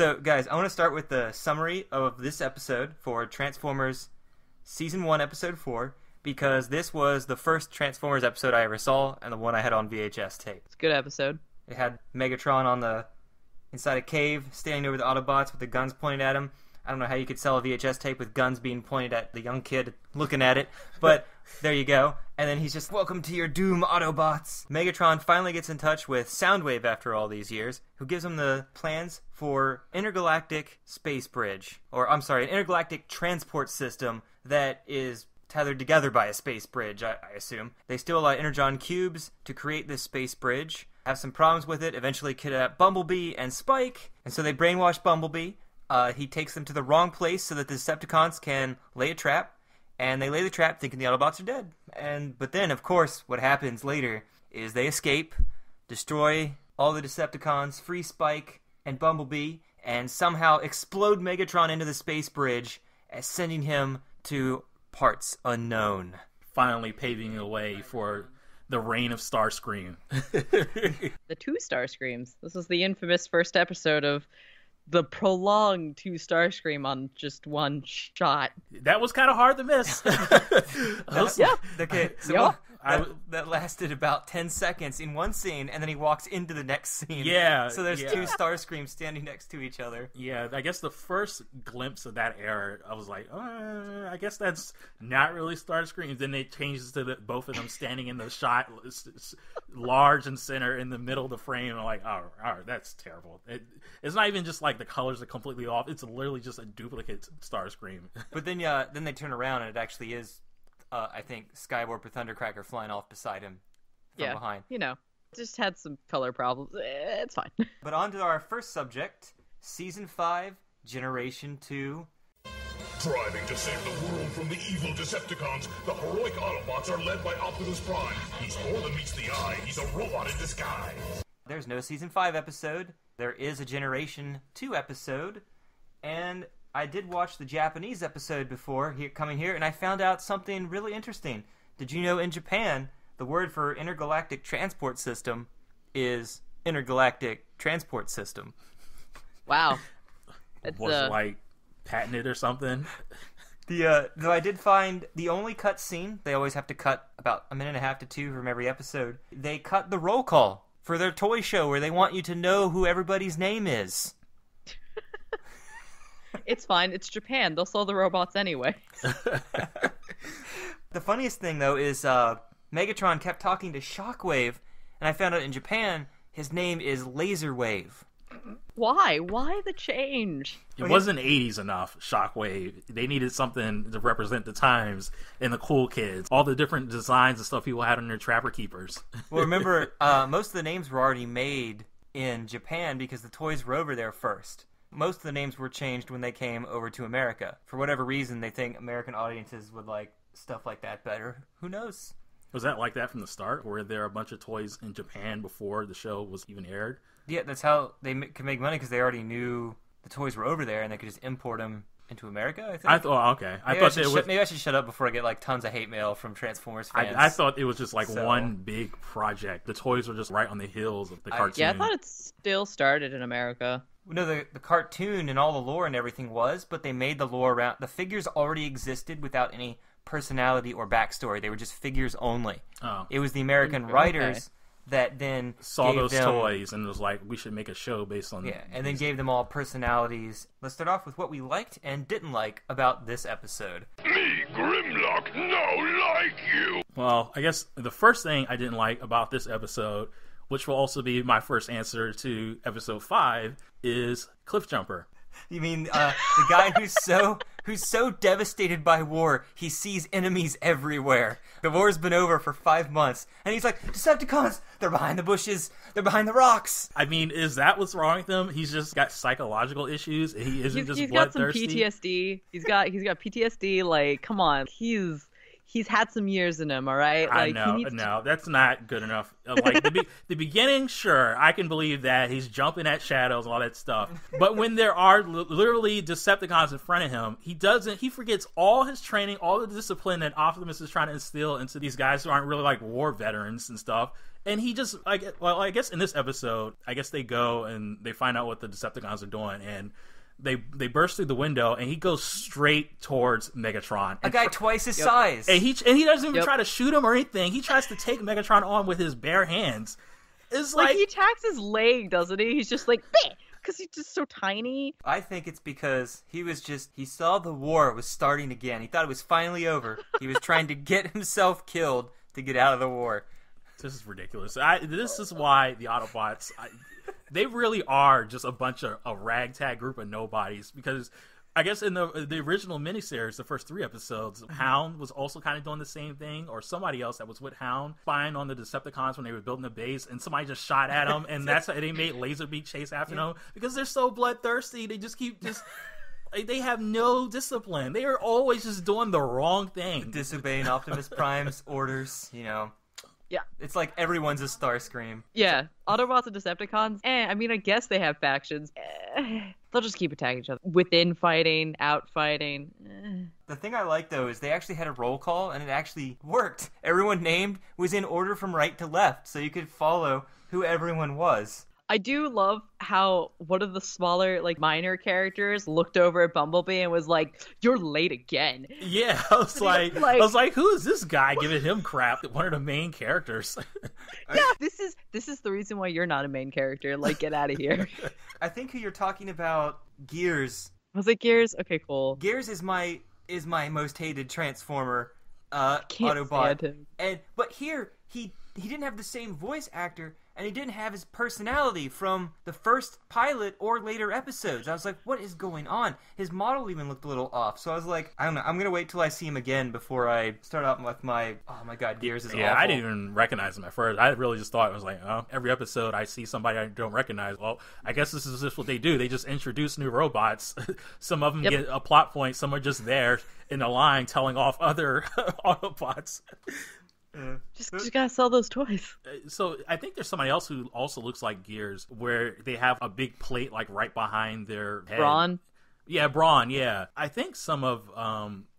So, guys, I want to start with the summary of this episode for Transformers Season 1, Episode 4, because this was the first Transformers episode I ever saw, and the one I had on VHS tape. It's a good episode. It had Megatron inside a cave, standing over the Autobots with the guns pointed at him. I don't know how you could sell a VHS tape with guns being pointed at the young kid looking at it, but there you go. And then he's just, welcome to your doom, Autobots. Megatron finally gets in touch with Soundwave after all these years, who gives him the plans for intergalactic space bridge. An intergalactic transport system that is tethered together by a space bridge, I assume. They steal a lot of Energon cubes to create this space bridge, have some problems with it, eventually kidnap Bumblebee and Spike, and so they brainwash Bumblebee. He takes them to the wrong place so that the Decepticons can lay a trap, and they lay the trap thinking the Autobots are dead. But then, of course, what happens later is they escape, destroy all the Decepticons, free Spike and Bumblebee, and somehow explode Megatron into the space bridge, sending him to parts unknown. Finally paving the way for the reign of Starscream. The 2 Starscreams. This is the infamous first episode of the prolonged 2 Starscream on just one shot. That was kind of hard to miss. Yeah. Okay, so that lasted about 10 seconds in one scene, and then he walks into the next scene. Yeah. So there's 2 Starscreams standing next to each other. Yeah, I guess the first glimpse of that era, I was like, I guess that's not really Starscream. Then it changes to both of them standing in the shot, large and center in the middle of the frame. I'm like, oh, that's terrible. It's not even just like the colors are completely off. It's literally just a duplicate Starscream. But then they turn around and it actually is, I think, Skywarp or Thundercracker flying off beside him from behind. Just had some color problems. It's fine. But on to our first subject, Season 5, Generation 2. Striving to save the world from the evil Decepticons, the heroic Autobots are led by Optimus Prime. He's more than meets the eye. He's a robot in disguise. There's no Season 5 episode. There is a Generation 2 episode. And I did watch the Japanese episode before coming here, and I found out something really interesting. Did you know in Japan, the word for intergalactic transport system is intergalactic transport system? Wow. Was like patented or something? Though I did find the only cut scene, they always have to cut about 1.5 minutes to 2 from every episode. They cut the roll call for their toy show where they want you to know who everybody's name is. It's fine. It's Japan. They'll sell the robots anyway. The funniest thing, though, is Megatron kept talking to Shockwave, and I found out in Japan his name is Laserwave. Why? Why the change? It wasn't 80s enough, Shockwave. They needed something to represent the times and the cool kids. All the different designs and stuff people had on their Trapper Keepers. Well, remember, most of the names were already made in Japan because the toys were over there first. Most of the names were changed when they came over to America. For whatever reason, they think American audiences would like stuff like that better. Who knows? Was that like that from the start? Were there a bunch of toys in Japan before the show was even aired? Yeah, that's how they could make money, because they already knew the toys were over there and they could just import them into America, I think. Maybe I should shut up before I get like tons of hate mail from Transformers fans. I thought it was just like one big project. The toys were just right on the heels of the cartoon. Yeah, I thought it still started in America. No, the cartoon and all the lore and everything was, but they made the lore around... The figures already existed without any personality or backstory. They were just figures only. Oh. It was the American writers that then saw those toys and was like, we should make a show based on... Yeah, and then gave them all personalities. Let's start off with what we liked and didn't like about this episode. Me, Grimlock, no like you! Well, I guess the first thing I didn't like about this episode, which will also be my first answer to episode 5, is Cliffjumper. You mean the guy who's so devastated by war, he sees enemies everywhere. The war's been over for 5 months, and he's like, Decepticons, they're behind the bushes, they're behind the rocks. I mean, is that what's wrong with him? He's just got psychological issues, and he isn't just bloodthirsty. He's got some PTSD. He's got PTSD. Like, come on, he's he's had some years in him, all right? I know, that's not good enough. Like the beginning, sure, I can believe that he's jumping at shadows and all that stuff. But when there are literally Decepticons in front of him, he forgets all his training, all the discipline that Optimus is trying to instill into these guys who aren't really like war veterans and stuff. And he just, I guess in this episode, I guess they go and they find out what the Decepticons are doing, and they burst through the window, and he goes straight towards Megatron. A guy twice his size. And he doesn't even try to shoot him or anything. He tries to take Megatron on with his bare hands. It's like he attacks his leg, doesn't he? He's just like, because he's just so tiny. I think it's because he saw the war was starting again. He thought it was finally over. He was trying to get himself killed to get out of the war. This is ridiculous. This is why the Autobots, they really are just a bunch of a ragtag group of nobodies. Because I guess in the original miniseries, the first 3 episodes, Hound was also kind of doing the same thing, or somebody else that was with Hound spying on the Decepticons when they were building the base, and somebody just shot at them, and that's how they made Laserbeak chase after them because they're so bloodthirsty. They just keep they have no discipline. They are always just doing the wrong thing, disobeying Optimus Prime's orders. Yeah. It's like everyone's a Starscream. Yeah. Autobots and Decepticons, I mean, I guess they have factions. They'll just keep attacking each other. Within fighting, out fighting. The thing I like, though, is they actually had a roll call, and it actually worked. Everyone named was in order from right to left, so you could follow who everyone was. I do love how one of the smaller, minor characters looked over at Bumblebee and was like, "You're late again." Yeah, I was like, who is this guy giving him crap? One of the main characters. Yeah, this is the reason why you're not a main character. Get out of here. I think who you're talking about, Gears. Was it Gears? Okay, cool. Gears is my most hated Transformer, Can't Autobot. stand him. But here he didn't have the same voice actor. And he didn't have his personality from the first pilot or later episodes. I was like, what is going on? His model even looked a little off. So I was like, I don't know. I'm going to wait till I see him again before I start out with my, oh my god, Gears is awful. I didn't even recognize him at first. I really just thought it was like, every episode I see somebody I don't recognize. Well, I guess this is just what they do. They just introduce new robots. Some of them get a plot point. Some are just there in a line telling off other Autobots. Just gotta sell those toys. So I think there's somebody else who also looks like Gears, where they have a big plate right behind their head. Brawn? Yeah, Brawn, yeah. I think some of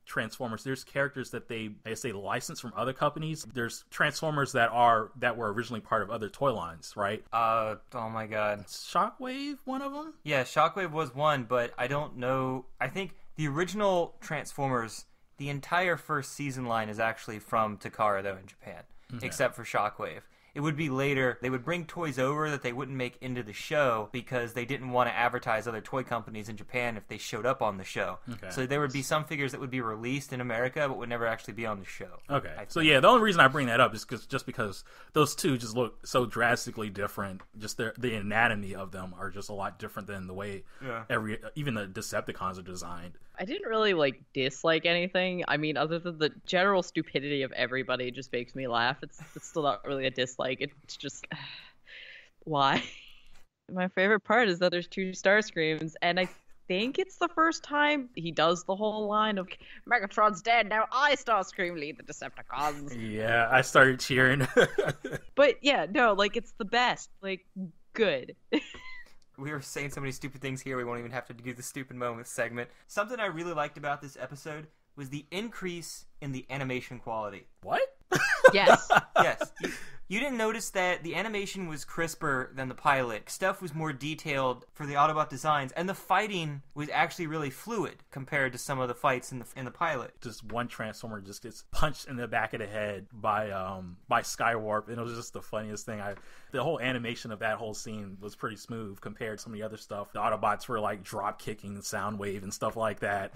Transformers, there's characters that they license from other companies. There's Transformers that were originally part of other toy lines, right? Oh my god. Shockwave, one of them? Yeah, Shockwave was one, but I don't know. I think the original Transformers, the entire first season line is actually from Takara, though, in Japan, except for Shockwave. It would be later. They would bring toys over that they wouldn't make into the show because they didn't want to advertise other toy companies in Japan if they showed up on the show. Okay. So there would be some figures that would be released in America but would never actually be on the show. Okay. So yeah, the only reason I bring that up is because those two just look so drastically different. Just the anatomy of them are just a lot different than the way even the Decepticons are designed. I didn't really dislike anything. I mean, other than the general stupidity of everybody just makes me laugh. It's still not really a dislike. It's just why? My favorite part is that there's 2 Starscreams, and I think it's the first time he does the whole line of Megatron's dead, now I Starscream lead the Decepticons. Yeah, I started cheering. But yeah, no, it's the best. Good. We were saying so many stupid things here, we won't even have to do the stupid moment segment. Something I really liked about this episode was the increase in the animation quality. What? Yes. Yes. You didn't notice that the animation was crisper than the pilot. Stuff was more detailed for the Autobot designs, and the fighting was actually really fluid compared to some of the fights in the pilot. Just one Transformer just gets punched in the back of the head by Skywarp, and it was just the funniest thing. The whole animation of that whole scene was pretty smooth compared to some of the other stuff. The Autobots were drop kicking Soundwave and stuff like that.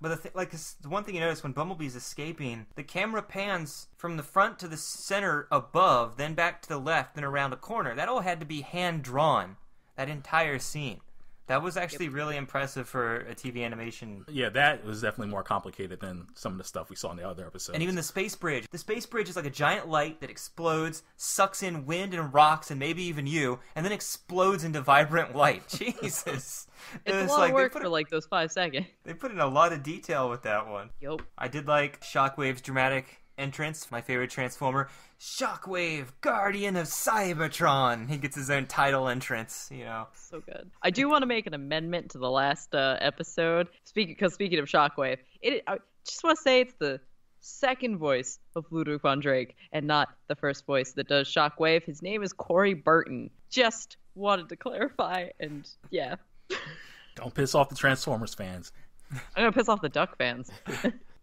But the one thing you notice when Bumblebee's escaping, the camera pans from the front to the center above, then back to the left, then around a corner. That all had to be hand drawn, that entire scene. That was actually really impressive for a TV animation. Yeah, that was definitely more complicated than some of the stuff we saw in the other episodes. And even the space bridge. The space bridge is like a giant light that explodes, sucks in wind and rocks and maybe even you, and then explodes into vibrant light. Jesus. It's a lot of work for like those 5 seconds. They put in a lot of detail with that one. Yup. I did like Shockwave's dramatic entrance, my favorite Transformer. Shockwave, Guardian of Cybertron. He gets his own title entrance, you know. So good. I do want to make an amendment to the last episode. Speaking of Shockwave, I just want to say it's the second voice of Ludwig von Drake and not the first voice that does Shockwave. His name is Corey Burton. Just wanted to clarify, and yeah. Don't piss off the Transformers fans. I'm gonna piss off the Duck fans.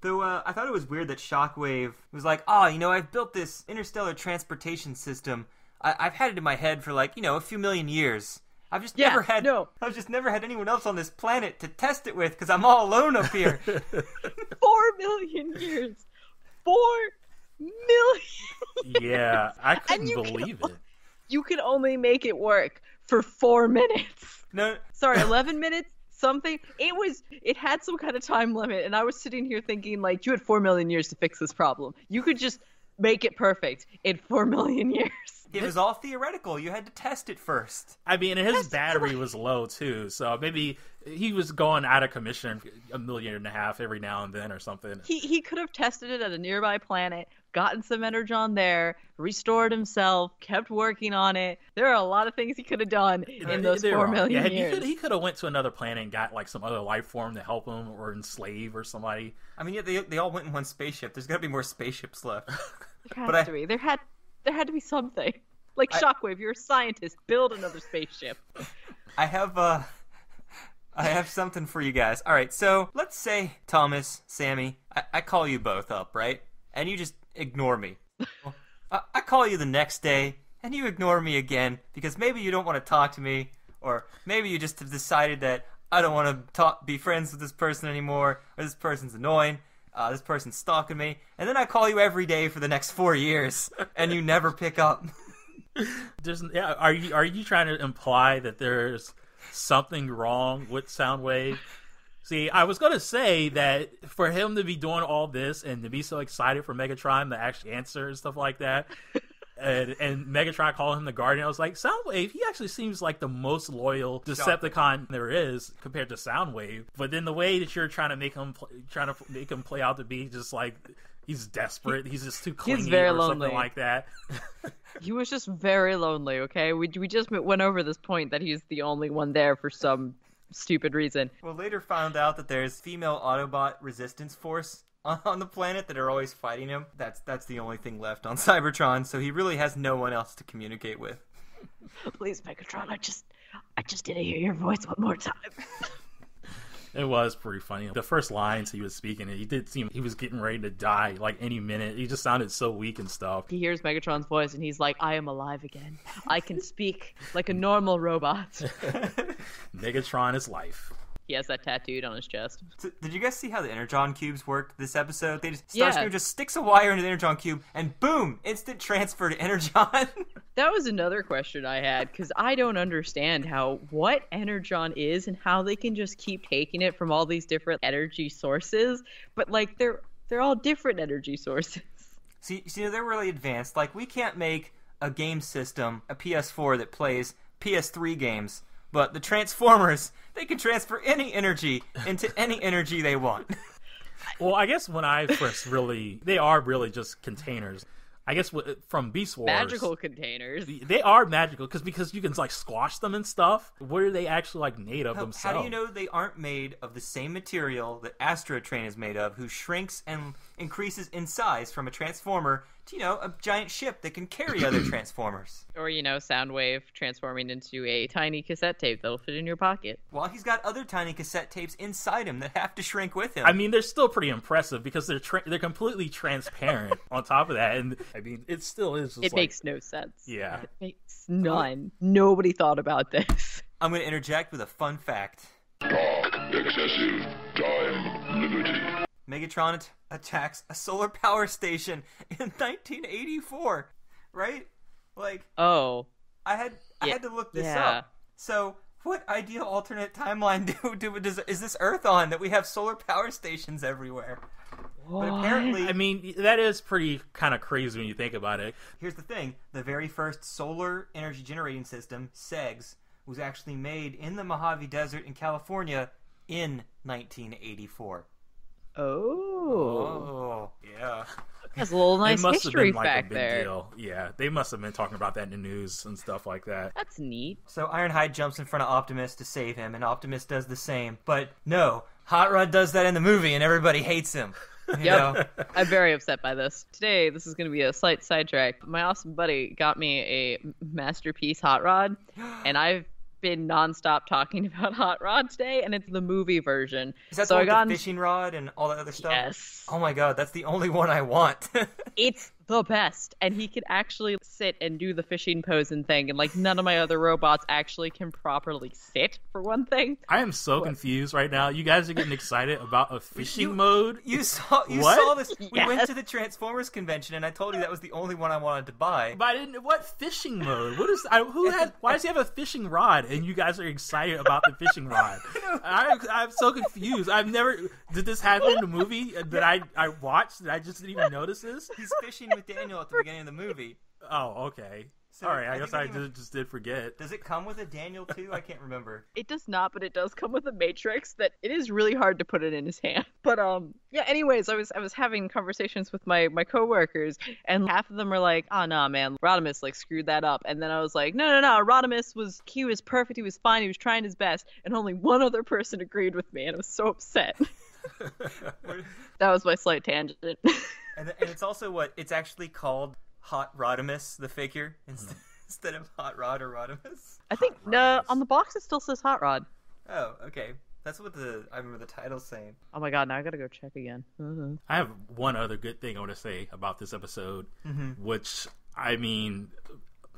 Though I thought it was weird that Shockwave was like, I've built this interstellar transportation system. I've had it in my head for like, a few million years. I've just never had anyone else on this planet to test it with because I'm all alone up here. 4 million years. 4 million. Yeah, I couldn't believe it. You can only make it work for 4 minutes. No, sorry, 11 minutes. Something. It had some kind of time limit, and I was sitting here thinking, like, you had 4 million years to fix this problem. You could just make it perfect in 4 million years. It was all theoretical. You had to test it first. I mean, and his battery was low, too, so maybe he was going out of commission 1.5 million every now and then or something. He could have tested it at a nearby planet, gotten some energon there, restored himself, kept working on it. There are a lot of things he could have done in those 4 million years. He could have went to anher planet and got like some other life form to help him or enslave or somebody. I mean, yeah, they all went in one spaceship. There's got to be more spaceships left. There has to be. There had to be something. Like Shockwave, you're a scientist. Build another spaceship. I have something for you guys. All right, so let's say, Thomas, Sammy, I call you both up, right? And you just ignore me. I call you the next day, and you ignore me again, because maybe you don't want to talk to me, or maybe you just have decided that I don't want to be friends with this person anymore, or this person's annoying, this person's stalking me, and then I call you every day for the next 4 years, and you never pick up. Are you trying to imply that there's something wrong with Soundwave? See, I was going to say that for him to be doing all this and to be so excited for Megatron to actually answer and stuff like that, and Megatron calling him the Guardian, I was like, Soundwave, he actually seems like the most loyal Decepticon there is compared to Soundwave. But then the way that you're trying to make him play out to be just like he's desperate, he's just too clingy, he's very or lonely. something like that. He was just very lonely. Okay, we just went over this point that he's the only one there for some stupid reason. We'll later found out that there's female Autobot resistance force on the planet that are always fighting him. That's the only thing left on Cybertron, so he really has no one else to communicate with. Please, Megatron, I just need to hear your voice one more time. It was pretty funny. The first lines he was speaking, he did seem he was getting ready to die like any minute. He just sounded so weak and stuff. He hears Megatron's voice and he's like, I am alive again. I can speak like a normal robot. Megatron is life. He has that tattooed on his chest. So, did you guys see how the Energon cubes worked this episode? Starscream just sticks a wire into the Energon cube and boom, instant transfer to Energon. That was another question I had, because I don't understand what Energon is and how they can just keep taking it from all these different energy sources, but like they're all different energy sources. See, they're really advanced. Like, we can't make a game system, a PS4 that plays PS3 games. But the Transformers, they can transfer any energy into any energy they want. Well, I guess when I first they are really just containers. I guess from Beast Wars, magical containers. They are magical because you can like squash them and stuff. What are they actually like made of themselves? How do you know they aren't made of the same material that Astro Train is made of, who shrinks and increases in size from a Transformer to, a giant ship that can carry other Transformers? Or, Soundwave transforming into a tiny cassette tape that'll fit in your pocket. Well, he's got other tiny cassette tapes inside him that have to shrink with him. I mean, they're still pretty impressive because they're completely transparent on top of that. And, I mean, it still is just It makes no sense. Yeah. It makes none. Nobody thought about this. I'm going to interject with a fun fact. Dark, excessive, time, liberty. Megatron attacks a solar power station in 1984, right? Like, oh, I had to look this yeah. up. So What ideal alternate timeline is this Earth on that we have solar power stations everywhere? What? But apparently, I mean, that is pretty kind of crazy when you think about it. here's the thing. The very first solar energy generating system, SEGS, was actually made in the Mojave Desert in California in 1984. Oh, yeah. That's a little nice It must have history been like a fact big there. deal. Yeah, they must have been talking about that in the news and stuff like that. That's neat. So Ironhide jumps in front of Optimus to save him, and Optimus does the same. But no, Hot Rod does that in the movie, and everybody hates him. You know? I'm very upset by this. Today, this is going to be a slight sidetrack. My awesome buddy got me a Masterpiece Hot Rod, and I've been nonstop talking about Hot Rod today, and it's the movie version. Is that so the I one got with the fishing rod and all that other stuff? Yes. Oh my god, that's the only one I want. It's the best, and he can actually sit and do the fishing pose and thing, and like none of my other robots actually can properly sit, for one thing. I am so confused right now. You guys are getting excited about a fishing mode? You saw What? this. We Yes. went to the Transformers convention, and I told you that was the only one I wanted to buy. But I didn't. What fishing mode? What is? Why does he have a fishing rod? And you guys are excited about the fishing rod? I'm so confused. I've never. Did this happen in the movie that I watched? That I just didn't even notice this? He's fishing with Daniel at the beginning of the movie. Oh, okay. So All right. I I guess think I they even- just did forget. Does it come with a Daniel too? I can't remember. It does not, but it does come with a matrix that it is really hard to put it in his hand. But yeah, anyways, I was having conversations with my coworkers, and half of them were like, "Oh no, man, Rodimus like screwed that up." And then I was like, "No, Rodimus he was perfect, he was fine, he was trying his best." And only one other person agreed with me, and I was so upset. That was my slight tangent. And it's also it's actually called Hot Rodimus, the figure, instead of Hot Rod or Rodimus. I think no, on the box it still says Hot Rod. Oh, okay. That's what I remember the title's saying. Oh my god, now I gotta go check again. I have one other good thing I want to say about this episode, which, I mean,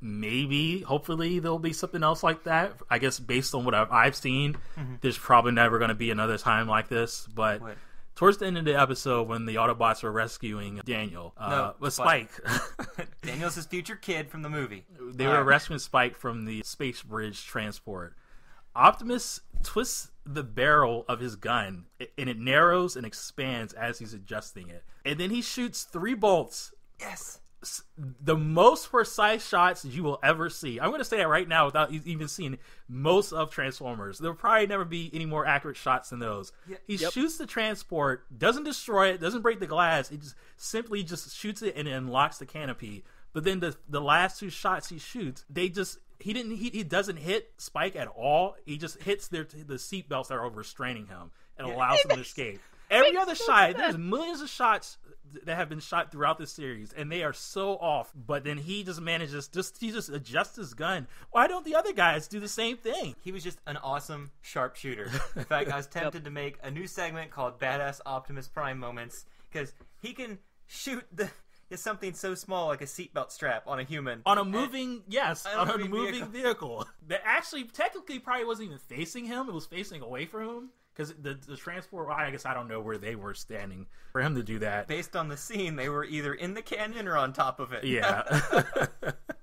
maybe, hopefully, there'll be something else like that. I guess based on what I've seen, there's probably never going to be another time like this. But What? towards the end of the episode, when the Autobots were rescuing Daniel, with Spike, Daniel's his future kid from the movie. they were rescuing Spike from the space bridge transport. Optimus twists the barrel of his gun, and it narrows and expands as he's adjusting it. And then he shoots 3 bolts. Yes. The most precise shots you will ever see. I'm going to say that right now without even seeing most of Transformers. There'll probably never be any more accurate shots than those. Yeah. He shoots the transport, doesn't destroy it, doesn't break the glass. He just simply shoots it and it unlocks the canopy. But then the last 2 shots he shoots, he doesn't hit Spike at all. He just hits the seatbelts that are restraining him and allows him to escape. Every other shot, there's millions of shots that have been shot throughout this series, and they are so off. But then he just manages, he just adjusts his gun. Why don't the other guys do the same thing? He was just an awesome sharpshooter. In fact, I was tempted to make a new segment called Badass Optimus Prime Moments, because he can shoot something so small like a seatbelt strap on a human. On a moving, on a moving moving vehicle. That actually, technically, probably wasn't even facing him. It was facing away from him. Because the transport, I guess I don't know where they were standing for him to do that. Based on the scene, they were either in the canyon or on top of it. Yeah.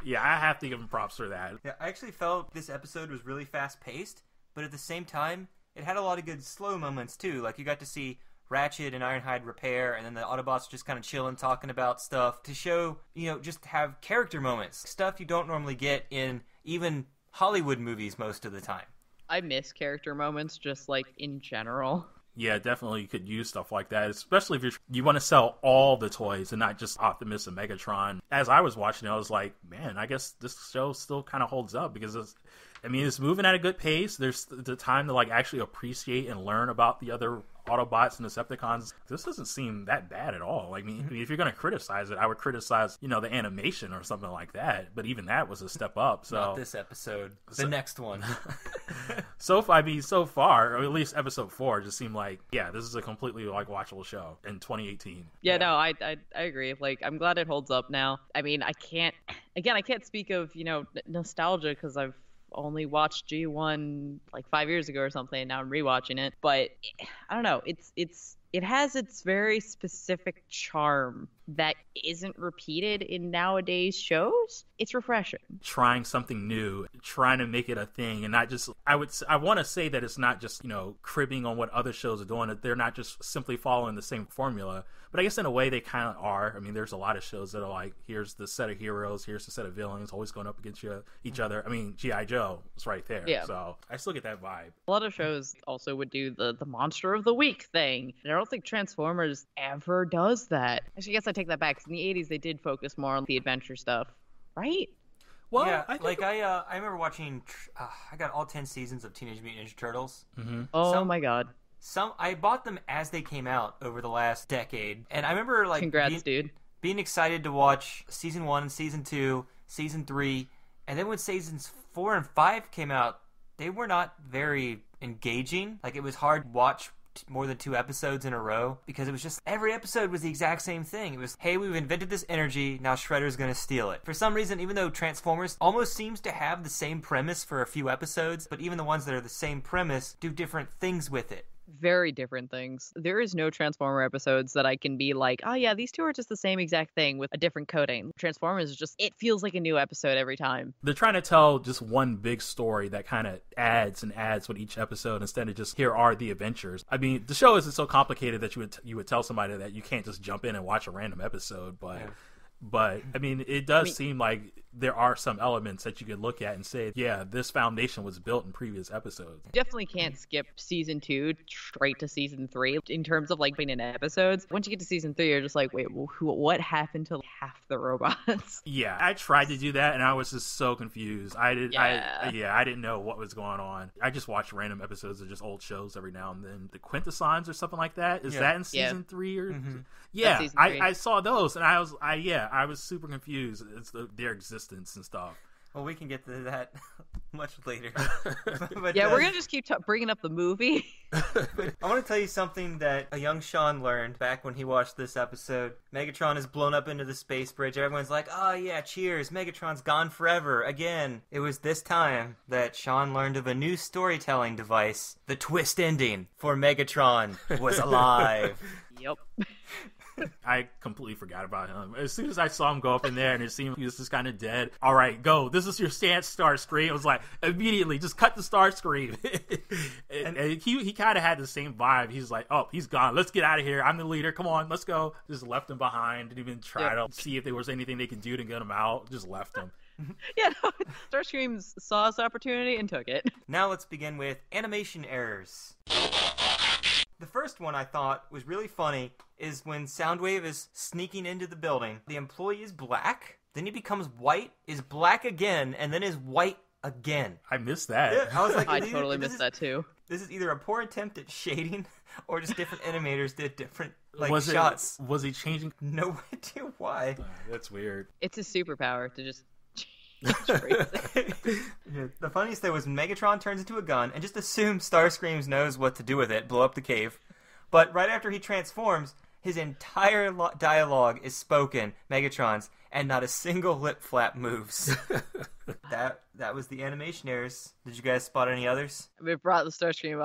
Yeah, I have to give him props for that. Yeah, I actually felt this episode was really fast-paced, but at the same time, it had a lot of good slow moments, too. Like, you got to see Ratchet and Ironhide repair, and then the Autobots just kind of chilling, talking about stuff to show, just have character moments. Stuff you don't normally get in even Hollywood movies most of the time. I miss character moments just like in general. Yeah, definitely you could use stuff like that, especially if you want to sell all the toys and not just Optimus and Megatron. As I was watching it, I was like, man, I guess this show still kind of holds up because it's moving at a good pace. There's the time to like actually appreciate and learn about the other Autobots and Decepticons. This doesn't seem that bad at all. I mean, if you're going to criticize it, I would criticize, the animation or something like that. But even that was a step up. So Not this episode. The next one. so far, or at least episode 4, just seemed like, yeah, this is a completely like watchable show in 2018. Yeah, no, I agree. Like, I'm glad it holds up now. I mean, I can't speak of, nostalgia because I've only watched G1 like 5 years ago or something, and now I'm rewatching it. But I don't know, it has its very specific charm that isn't repeated in nowadays shows, it's refreshing. Trying something new, trying to make it a thing, and not just, I want to say that it's not just, cribbing on what other shows are doing, that they're not just simply following the same formula, but I guess in a way they kind of are. I mean, there's a lot of shows that are like, here's the set of heroes, here's the set of villains, always going up against each other. I mean, G.I. Joe is right there. Yeah. So I still get that vibe. A lot of shows also would do the monster of the week thing. And I don't think Transformers ever does that. Actually, I guess I take that back, 'cause in the 80s they did focus more on the adventure stuff, right? Well, yeah, I remember watching, I got all 10 seasons of Teenage Mutant Ninja Turtles. Mm-hmm. Oh my god. I bought them as they came out over the last decade, and I remember Congrats, dude. Being excited to watch season 1, season 2, season 3, and then when seasons 4 and 5 came out, they were not very engaging. Like, it was hard to watch more than 2 episodes in a row, because it was just, every episode was the exact same thing. It was, hey, we've invented this energy, now Shredder's gonna steal it. For some reason, even though Transformers almost seems to have the same premise for a few episodes, but even the ones that are the same premise do different things with it. Very different things. There is no Transformer episodes that I can be like, oh yeah, these two are just the same exact thing with a different coding. Transformers is just, it feels like a new episode every time. They're trying to tell just one big story that kind of adds and adds with each episode, instead of just, here are the adventures. I mean, the show isn't so complicated that you would tell somebody that you can't just jump in and watch a random episode, but... Yeah. But, I mean, it does seem like there are some elements that you could look at and say, yeah, this foundation was built in previous episodes. You definitely can't skip season 2 straight to season 3 in terms of, like, being in episodes. Once you get to season 3, you're just like, wait, what happened to half the robots? Yeah, I tried to do that, and I was just so confused. I didn't know what was going on. I just watched random episodes of just old shows every now and then. The Quintessons or something like that. Is that in season 3? Or... Mm-hmm. Yeah, I saw those, and I was super confused. It's their existence and stuff. Well, we can get to that much later. But, yeah, we're going to just keep bringing up the movie. I want to tell you something that a young Sean learned back when he watched this episode. Megatron is blown up into the space bridge. Everyone's like, oh yeah, cheers, Megatron's gone forever, again. It was this time that Sean learned of a new storytelling device. The twist ending for Megatron was alive. Yep. I completely forgot about him. As soon as I saw him go up in there and it seemed he was just kind of dead, all right, go. This is your stance, Starscream. I was like, immediately, just cut the Starscream. and he kind of had the same vibe. He's like, oh, he's gone. Let's get out of here. I'm the leader. Come on, let's go. Just left him behind. Didn't even try to see if there was anything they could do to get him out. Just left him. Yeah, no, Starscream saw his opportunity and took it. Now let's begin with animation errors. The first one I thought was really funny is when Soundwave is sneaking into the building. The employee is black, then he becomes white, is black again, and then is white again. I missed that. Yeah, I was like, I totally missed that too. This is either a poor attempt at shading, or just different animators did different shots. Was he changing? No idea why. That's weird. It's a superpower to just... The funniest thing was Megatron turns into a gun and just assumes Starscream knows what to do with it, blow up the cave. But right after he transforms, his entire dialogue is spoken, Megatron's, and not a single lip flap moves. That was the animation errors. Did you guys spot any others? We've brought the Starscream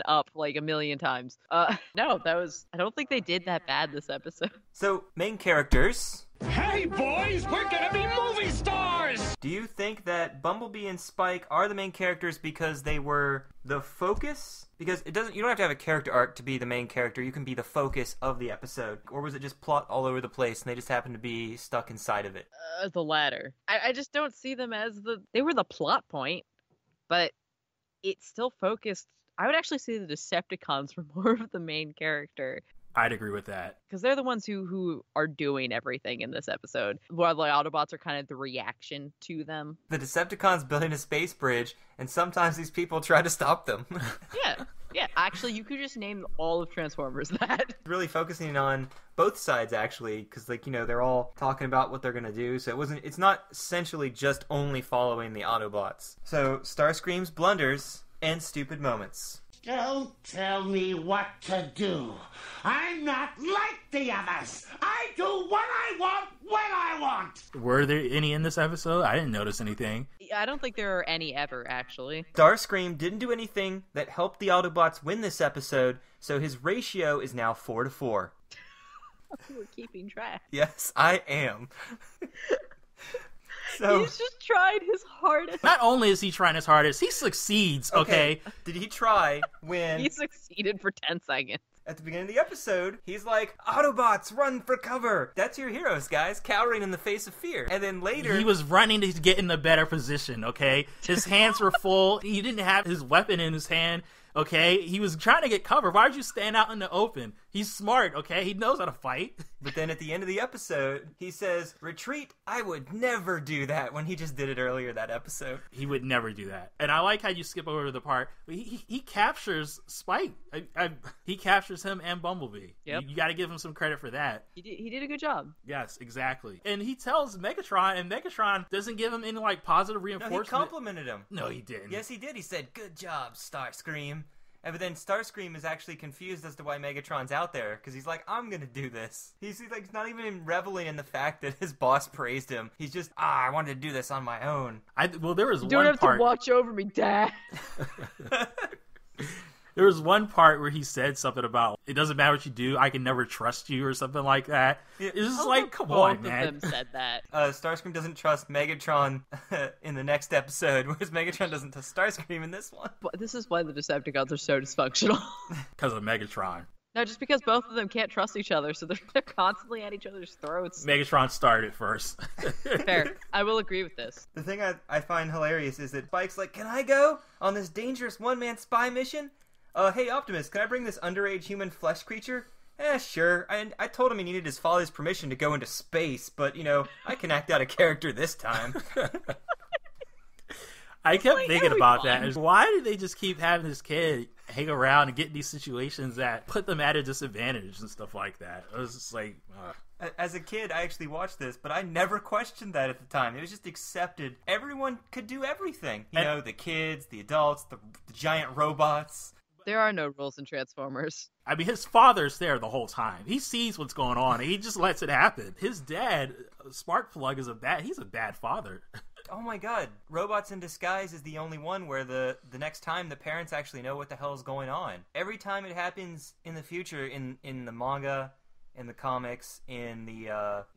up like a million times. No, I don't think they did that bad this episode. So, main characters. Hey boys, we're gonna be movie stars! Do you think that Bumblebee and Spike are the main characters because they were the focus? Because you don't have to have a character arc to be the main character. You can be the focus of the episode. Or was it just plot all over the place and they just happened to be stuck inside of it? The latter. I just don't see them as they were the plot point, but it's still focused. I would actually say the Decepticons were more of the main character. I'd agree with that. Because they're the ones who are doing everything in this episode, while the Autobots are kind of the reaction to them. The Decepticons building a space bridge, and sometimes these people try to stop them. Yeah. Actually, you could just name all of Transformers that. Really focusing on both sides, actually, because they're all talking about what they're gonna do. So it's not essentially just only following the Autobots. So Starscream's blunders and stupid moments. Don't tell me what to do. I'm not like the others. I do what I want when I want. Were there any in this episode? I didn't notice anything. I don't think there are any ever, actually. Starscream didn't do anything that helped the Autobots win this episode, so his ratio is now 4-4. You were keeping track. Yes, I am. So He's just tried his hardest. Not only is he trying his hardest, he succeeds, okay? Did he try when He succeeded for 10 seconds. at the beginning of the episode, he's like, Autobots, run for cover. That's your heroes, guys, cowering in the face of fear. And then later... He was running to get in a better position, okay? His hands were full. He didn't have his weapon in his hand, okay? He was trying to get cover. Why would you stand out in the open? He's smart, okay? He knows how to fight. But then at the end of the episode, he says, retreat, I would never do that, when he just did it earlier that episode. He would never do that. And I like how you skip over the part. He captures Spike. He captures him and Bumblebee. Yep. You got to give him some credit for that. He did a good job. Yes, exactly. And he tells Megatron, and Megatron doesn't give him any like positive No, reinforcement. he complimented him. No, he didn't. Yes, he did. He said, good job, Starscream. And but then Starscream is actually confused as to why Megatron's out there, because he's like, I'm gonna do this. He's like not even reveling in the fact that his boss praised him. He's just, I wanted to do this on my own. Well, there was You don't one have part. to watch over me, Dad. There was one part where he said something about, it doesn't matter what you do, I can never trust you, or something like that. It's just like, come on, Both man. of them said that. Starscream doesn't trust Megatron in the next episode, whereas Megatron doesn't trust Starscream in this one. But this is why the Decepticons are so dysfunctional. Because of Megatron. No, just because both of them can't trust each other, so they're constantly at each other's throats. Megatron started first. Fair. I will agree with this. The thing I find hilarious is that Spike's like, can I go on this dangerous one-man spy mission? Hey Optimus, can I bring this underage human flesh creature? Sure. I told him he needed his father's permission to go into space, but, I can act out a character this time. I kept thinking it'll be about fine. that. Why do they just keep having this kid hang around and get in these situations that put them at a disadvantage and stuff like that? I was just like, As a kid, I actually watched this, but I never questioned that at the time. It was just accepted. Everyone could do everything. The kids, the adults, the giant robots. There are no rules in Transformers. I mean, his father's there the whole time. He sees what's going on, and he just lets it happen. His dad, Sparkplug, he's a bad father. Oh my god, Robots in Disguise is the only one where the next time the parents actually know what the hell is going on. Every time it happens in the future, in the manga, in the comics, in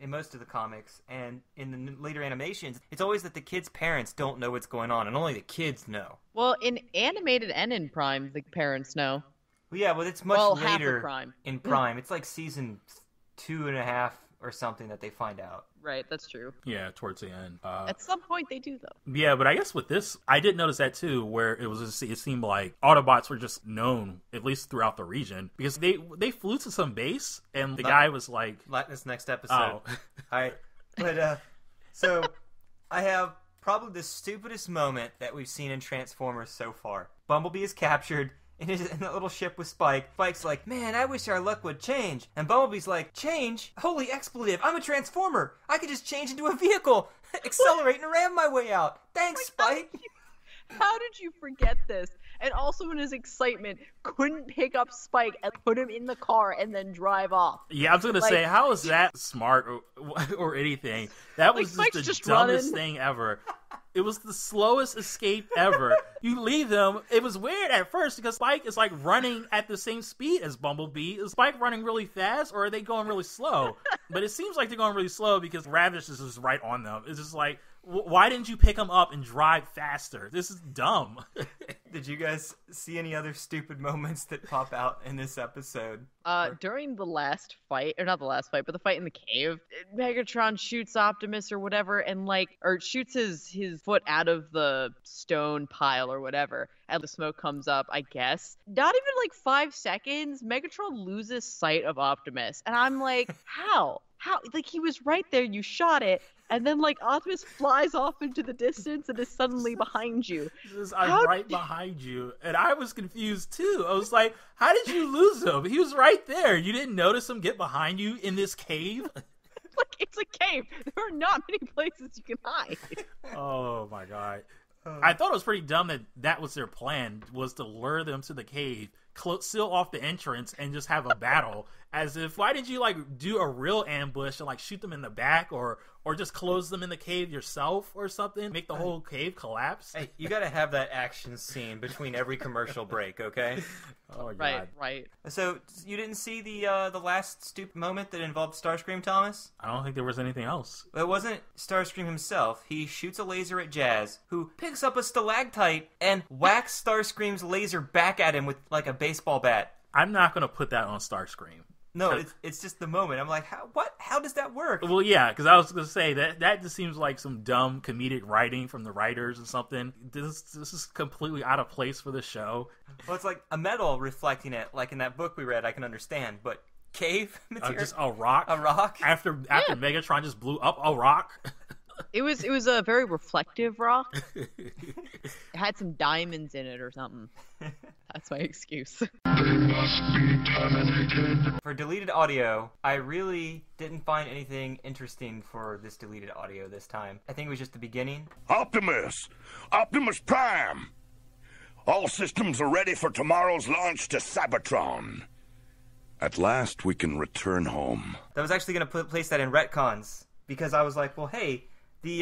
most of the comics, and in the later animations, it's always that the kids' parents don't know what's going on, and only the kids know. Well, in animated and in Prime, the parents know. Well, yeah, but it's much half of later Prime. in Prime. It's like season 2.5 or something that they find out. Right, that's true. Yeah, towards the end. At some point, they do, though. Yeah, but I guess with this, I did notice that too, where it seemed like Autobots were just known, at least throughout the region, because they flew to some base, and the guy was like... This next episode. Oh. Alright, but, so, I have probably the stupidest moment that we've seen in Transformers so far. Bumblebee is captured in that little ship with Spike. Spike's like, man, I wish our luck would change. And Bumblebee's like, change? Holy expletive, I'm a Transformer. I could just change into a vehicle, accelerate and ram my way out. Thanks, Spike. How did you forget this? And also in his excitement, couldn't pick up Spike and put him in the car and then drive off. Yeah, I was going to say, how is that smart or anything? That was Spike's just the just dumbest running. thing ever. It was the slowest escape ever. You leave them. It was weird at first because Spike is like running at the same speed as Bumblebee. Is Spike running really fast or are they going really slow? But it seems like they're going really slow because Ravish is just right on them. It's just like, why didn't you pick them up and drive faster? This is dumb. Did you guys see any other stupid moments that pop out in this episode? During the last fight, or not the last fight, but the fight in the cave, Megatron shoots Optimus or whatever, and or shoots his foot out of the stone pile or whatever, and the smoke comes up, I guess. Not even 5 seconds, Megatron loses sight of Optimus, and I'm like, how? How? He was right there, you shot it, and then Optimus flies off into the distance and is suddenly behind you. I'm right behind you. And I was confused too. I was like, how did you lose him? He was right there. You didn't notice him get behind you in this cave? It's a cave. There are not many places you can hide. Oh my god. I thought it was pretty dumb that was their plan, was to lure them to the cave, seal off the entrance and just have a battle. As if, why didn't you like do a real ambush and like shoot them in the back or just close them in the cave yourself or something? Make the whole cave collapse? Hey, you gotta have that action scene between every commercial break, okay? Oh my god. Right. So, you didn't see the last stupid moment that involved Starscream, Thomas? I don't think there was anything else. It wasn't Starscream himself. He shoots a laser at Jazz, who picks up a stalactite and whacks Starscream's laser back at him with like a baseball bat. I'm not gonna put that on Starscream. No, it's just the moment. I'm like, how does that work? Well, yeah, because I was going to say that just seems like some dumb comedic writing from the writers or something. This is completely out of place for the show. Well, it's like a metal reflecting it, like in that book we read. I can understand, but cave material, just a rock. A rock after Megatron just blew up a rock. It was a very reflective rock. It had some diamonds in it or something. That's my excuse. They must be terminated. For deleted audio, I really didn't find anything interesting for this deleted audio this time. I think it was just the beginning. Optimus Prime! All systems are ready for tomorrow's launch to Cybertron. At last we can return home. That was actually going to place that in retcons, because I was like, well, hey, they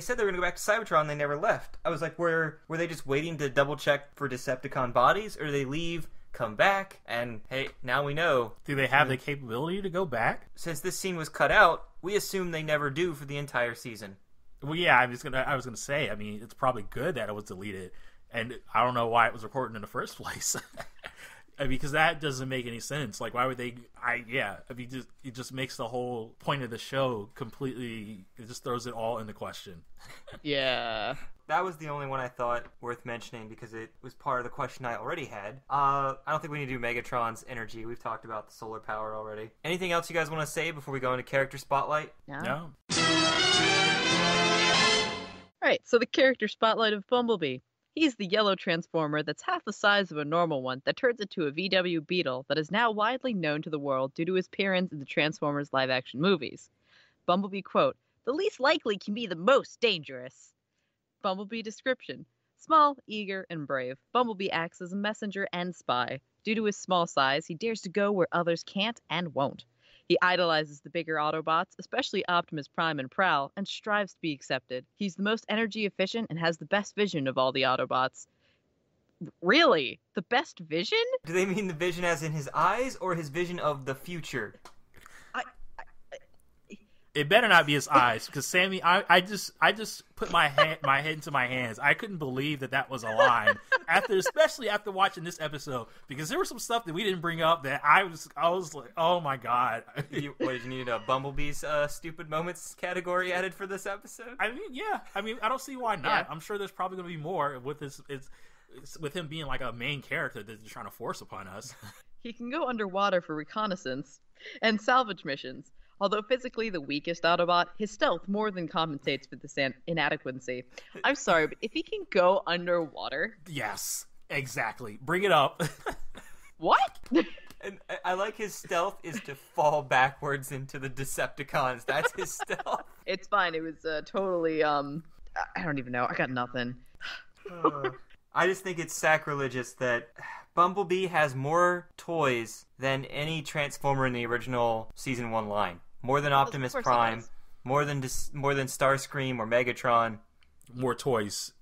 said they were going to go back to Cybertron, they never left. I was like, were they just waiting to double check for Decepticon bodies, or did they leave, come back, and hey, now we know. Do they have the capability to go back? Since this scene was cut out, we assume they never do for the entire season. Well, yeah, I was gonna say, I mean, it's probably good that it was deleted, and I don't know why it was recorded in the first place. I mean, because that doesn't make any sense. Like, why would they? It just makes the whole point of the show completely. It just throws it all into question. Yeah. That was the only one I thought worth mentioning because it was part of the question I already had. I don't think we need to do Megatron's energy. We've talked about the solar power already. Anything else you guys want to say before we go into character spotlight? No. Alright, so the character spotlight of Bumblebee. He's the yellow transformer that's half the size of a normal one that turns into a VW Beetle that is now widely known to the world due to his appearance in the Transformers live-action movies. Bumblebee quote, "The least likely can be the most dangerous." Bumblebee description. Small, eager, and brave, Bumblebee acts as a messenger and spy. Due to his small size, he dares to go where others can't and won't. He idolizes the bigger Autobots, especially Optimus Prime and Prowl, and strives to be accepted. He's the most energy efficient and has the best vision of all the Autobots. Really? The best vision? Do they mean the vision as in his eyes or his vision of the future? It better not be his eyes, because Sammy, I just put my head into my hands. I couldn't believe that was a line especially after watching this episode, because there was some stuff that we didn't bring up that I was like, oh my god. Did you need a Bumblebee's stupid moments category added for this episode? I mean, yeah. I mean, I don't see why not. Yeah. I'm sure there's probably going to be more with with him being like a main character that they're trying to force upon us. He can go underwater for reconnaissance and salvage missions. Although physically the weakest Autobot, his stealth more than compensates for this inadequacy. I'm sorry, but if he can go underwater... Yes, exactly. Bring it up. What? And I like his stealth is to fall backwards into the Decepticons. That's his stealth. It's fine. It was totally, I don't even know. I got nothing. I just think it's sacrilegious that Bumblebee has more toys than any Transformer in the original Season 1 line. More than Optimus Prime, more than Starscream or Megatron. More toys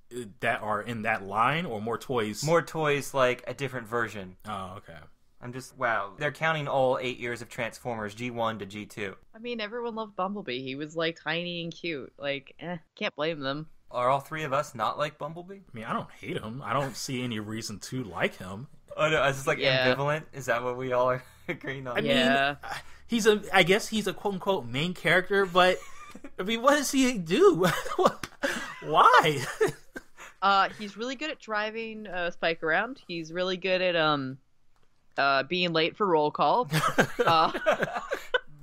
that are in that line, or more toys? More toys like a different version. Oh, okay. I'm just, wow. They're counting all 8 years of Transformers, G1 to G2. I mean, everyone loved Bumblebee. He was, like, tiny and cute. Like, can't blame them. Are all three of us not like Bumblebee? I mean, I don't hate him. I don't see any reason to like him. Oh, no, it's just like ambivalent? Is that what we all are agreeing on? I mean, I guess he's a quote-unquote main character, but, I mean, what does he do? Why? He's really good at driving Spike around. He's really good at being late for roll call.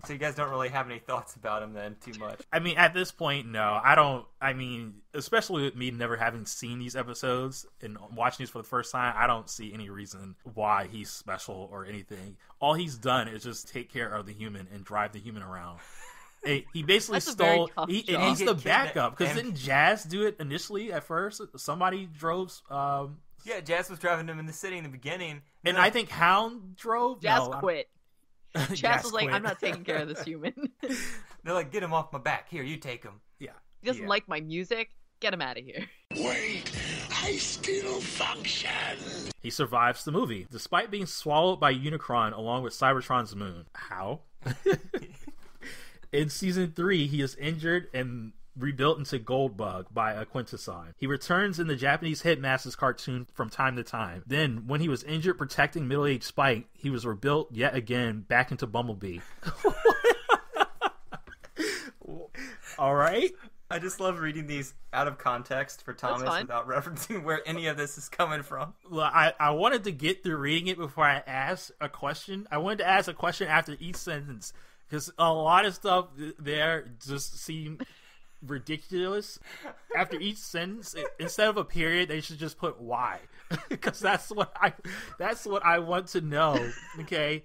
So you guys don't really have any thoughts about him then, too much? I mean, at this point, no. I don't. I mean, especially with me never having seen these episodes and watching these for the first time, I don't see any reason why he's special or anything. All he's done is just take care of the human and drive the human around. He basically stole. And he's the backup, because didn't Jazz do it initially at first? Somebody drove Yeah, Jazz was driving him in the city in the beginning. And I think Hound drove. Jazz No, quit. Jazz Jazz was like, quit. I'm not taking care of this human. They're like, get him off my back. Here, you take him. Yeah. He doesn't like my music. Get him out of here. Wait, I still function. He survives the movie, despite being swallowed by Unicron along with Cybertron's moon. How? In season 3, he is injured and rebuilt into Goldbug by a Quintesson. He returns in the Japanese Hitmasters cartoon from time to time. Then, when he was injured protecting middle-aged Spike, he was rebuilt yet again back into Bumblebee. All right. I just love reading these out of context for Thomas without referencing where any of this is coming from. Well, I wanted to get through reading it before I asked a question. I wanted to ask a question after each sentence because a lot of stuff there just seemed ridiculous. After each sentence, instead of a period, they should just put why, because that's what I want to know. Okay.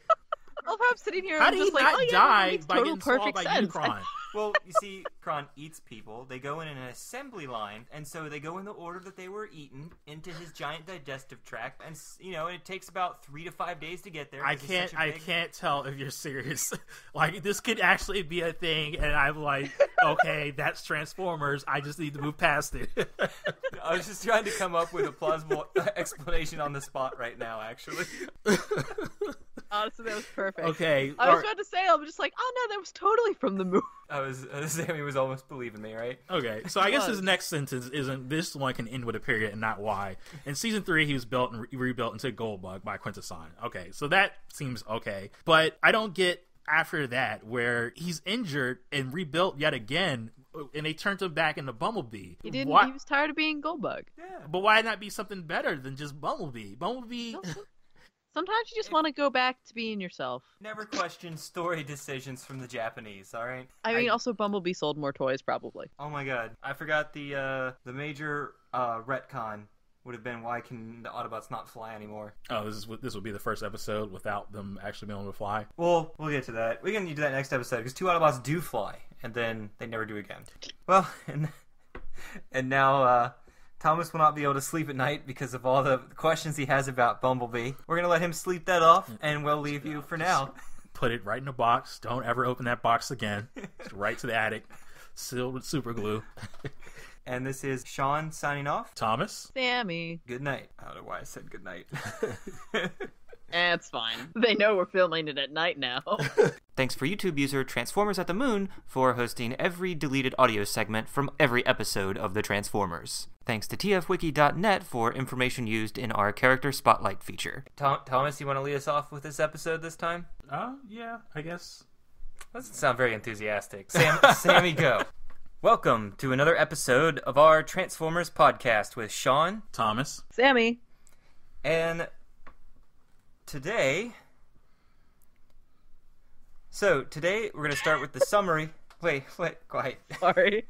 I love how I'm sitting here How and did just he like, not oh yeah, die that makes by total getting swallowed perfect by sense. Unicron? Well, you see, Kron eats people. They go in an assembly line, and so they go in the order that they were eaten into his giant digestive tract, and it takes about 3 to 5 days to get there. I can't tell if you're serious. Like, this could actually be a thing, and I'm like, okay, that's Transformers. I just need to move past it. I was just trying to come up with a plausible explanation on the spot right now, actually. Honestly, that was perfect. Okay. I was about to say, I'm just like, oh no, that was totally from the movie. Sammy was almost believing me, right? Okay, so I guess his next sentence isn't, this one can end with a period and not why. In season 3, he was built and rebuilt into Goldbug by Quintesson. Okay, so that seems okay. But I don't get after that where he's injured and rebuilt yet again, and they turned him back into Bumblebee. He didn't. Why? He was tired of being Goldbug. Yeah. But why not be something better than just Bumblebee? Bumblebee... Sometimes you just want to go back to being yourself. Never question story decisions from the Japanese, all right? I mean, also Bumblebee sold more toys, probably. Oh my god. I forgot the major retcon would have been, why can the Autobots not fly anymore? Oh, this would be the first episode without them actually being able to fly? Well, we'll get to that. We can do that next episode, because 2 Autobots do fly, and then they never do again. Well, and now, Thomas will not be able to sleep at night because of all the questions he has about Bumblebee. We're going to let him sleep that off, and we'll leave you for now. Put it right in a box. Don't ever open that box again. Just right to the attic. Sealed with super glue. And this is Sean signing off. Thomas. Sammy. Good night. I don't know why I said good night. It's fine. They know we're filming it at night now. Thanks for YouTube user Transformers at the Moon for hosting every deleted audio segment from every episode of the Transformers. Thanks to tfwiki.net for information used in our character spotlight feature. Thomas, you want to lead us off with this episode this time? Yeah, I guess. Doesn't sound very enthusiastic. Sammy, go. Welcome to another episode of our Transformers podcast with Sean, Thomas, Sammy, and today we're going to start with the summary. Wait, quiet. Sorry.